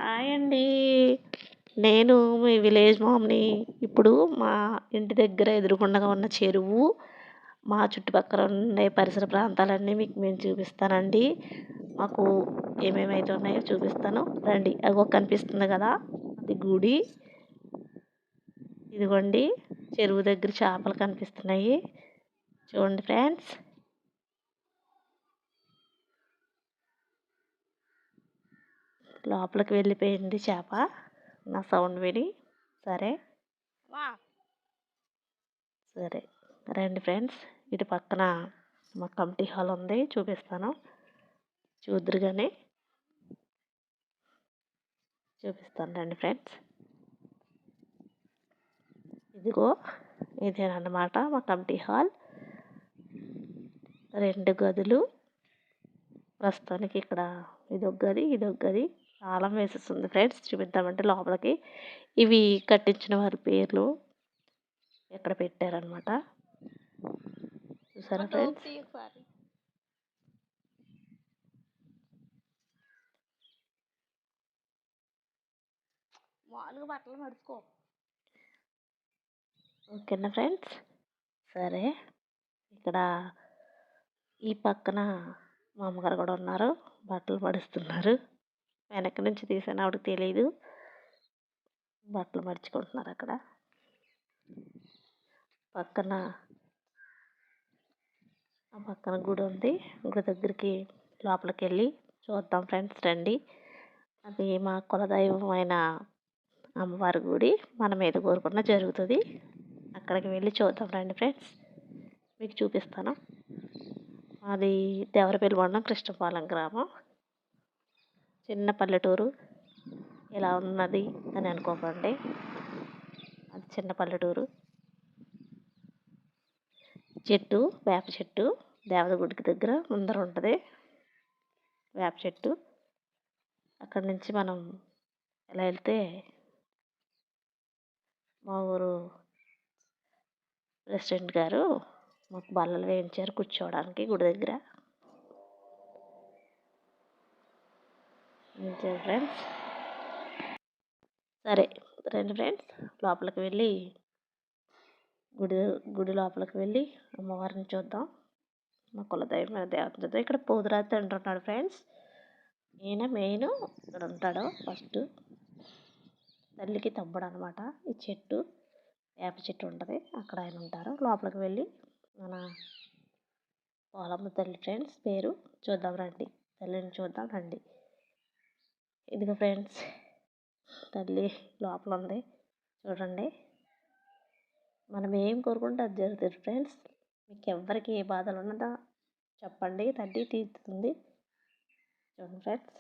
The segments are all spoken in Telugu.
హాయ్ అండి. నేను మీ విలేజ్ మామ్‌ని. ఇప్పుడు మా ఇంటి దగ్గర ఎదురుగుండగా ఉన్న చెరువు, మా చుట్టుపక్కల ఉండే పరిసర ప్రాంతాలన్నీ మీకు నేను చూపిస్తానండి. మాకు ఏమేమైతే ఉన్నాయో చూపిస్తాను. రండి. అగో కనిపిస్తుంది కదా! అది గుడి. ఇదిగోండి చెరువు దగ్గర చేపలు కనిపిస్తున్నాయి. చూడండి ఫ్రెండ్స్. లోపలికి వెళ్ళిపోయింది చేప. నా సౌండ్ విని. సరే సరే రండి ఫ్రెండ్స్. ఇటు పక్కన మా కమిటీ హాల్ ఉంది, చూపిస్తాను. చూద్దరు కానీ చూపిస్తాను రండి ఫ్రెండ్స్. ఇదిగో ఇదేనమాట మా కమిటీ హాల్. 2 గదులు. ప్రస్తుతానికి ఇక్కడ ఇదొక గది, ఇదొక గది. తాళం వేసేస్తుంది ఫ్రెండ్స్. చూపిద్దామంటే లోపలికి ఇవి కట్టించిన వారి పేర్లు ఎక్కడ పెట్టారనమాట. చూసారా ఫ్రెండ్స్. బట్టలు మడుచుకో. ఓకేనా ఫ్రెండ్స్. సరే ఇక్కడ ఈ పక్కన మా అమ్మగారు కూడా ఉన్నారు, బట్టలు మడుస్తున్నారు. వెనక నుంచి తీసాను, ఆవిడకి తెలియదు. బట్టలు మడుచుకుంటున్నారు అక్కడ. పక్కన ఆ పక్కన గుడి ఉంది. గుడి దగ్గరికి లోపలికి వెళ్ళి చూద్దాం ఫ్రెండ్స్ రండి. అది మా కులదైవమైన అమ్మవారి గుడి. మనం ఏది కోరుకున్నా జరుగుతుంది. అక్కడికి వెళ్ళి చూద్దాం రండి ఫ్రెండ్స్. మీకు చూపిస్తాను. అది దేవరపల్లి మండలం, కృష్ణపాలెం గ్రామం. చిన్న పల్లెటూరు. ఇలా ఉన్నది అని అనుకోకండి, అది చిన్న పల్లెటూరు. చెట్టు, వేప చెట్టు దేవత గుడికి దగ్గర ముందర ఉంటుంది వేప చెట్టు. అక్కడి నుంచి మనం ఇలా వెళ్తే మా ఊరు ప్రెసిడెంట్ గారు మాకు బల్లలు వేయించారు కూర్చోవడానికి గుడి దగ్గర. ఫ్రెండ్స్ సరే రండి ఫ్రెండ్స్. లోపలికి వెళ్ళి గుడి లోపలికి వెళ్ళి అమ్మవారిని చూద్దాం. మా కులదైవం దేవత చూద్దాం. ఇక్కడ పోతురాజు అంటున్నాడు ఫ్రెండ్స్. ఈయన మెయిన్ ఇక్కడ ఉంటాడు ఫస్ట్. తల్లికి తమ్ముడు అనమాట. ఈ చెట్టు వేప చెట్టు ఉంటుంది, అక్కడ ఆయన ఉంటారు. లోపలికి వెళ్ళి మన పోలమ్మ తల్లి ఫ్రెండ్స్ పేరు చూద్దాం రండి. తల్లిని చూద్దాం రండి. ఇదిగో ఫ్రెండ్స్, తల్లి లోపల ఉంది చూడండి. మనం ఏం కోరుకుంటే అది జరుగుతుంది ఫ్రెండ్స్. మీకు ఎవరికి ఏ బాధలు ఉన్నదో చెప్పండి, తల్లి తీరుతుంది. చూడండి ఫ్రెండ్స్.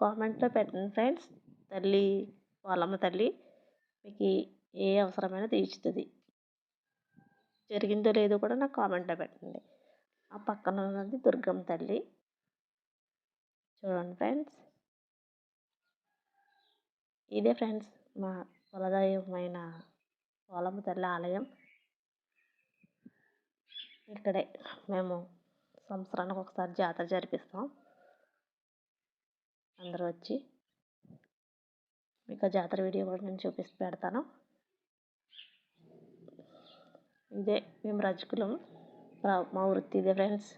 కామెంట్లో పెట్టండి ఫ్రెండ్స్. తల్లి వాళ్ళమ్మ తల్లి మీకు ఏ అవసరమైనా తీర్చుతుంది. జరిగిందో లేదో కూడా నాకు కామెంట్లో పెట్టండి. ఆ పక్కన ఉన్నది దుర్గమ్మ తల్లి. చూడండి ఫ్రెండ్స్. ఇదే ఫ్రెండ్స్ మా కులదైవమైన పోలమ్మ తల్లి ఆలయం. ఇక్కడే మేము సంవత్సరానికి ఒకసారి జాతర జరిపిస్తాం. అందరూ వచ్చి మీకు ఆ జాతర వీడియో కూడా నేను చూపిస్తూ పెడతాను. ఇదే మేము రజకులం, మా వృత్తి ఇదే ఫ్రెండ్స్.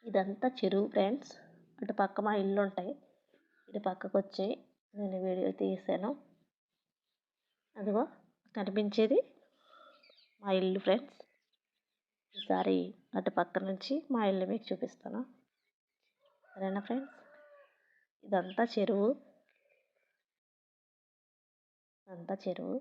ఇదంతా చెరువు ఫ్రెండ్స్. అటు పక్క మా ఇల్లు ఉంటాయి, ఇటు పక్కకు వచ్చి నేను వీడియో తీసాను. అదిగో కనిపించేది మా ఇల్లు ఫ్రెండ్స్. ఈసారి అటు పక్క నుంచి మా ఇల్లు మీకు చూపిస్తాను. సరేనా ఫ్రెండ్స్. ఇదంతా చెరువు, అంతా చెరువు.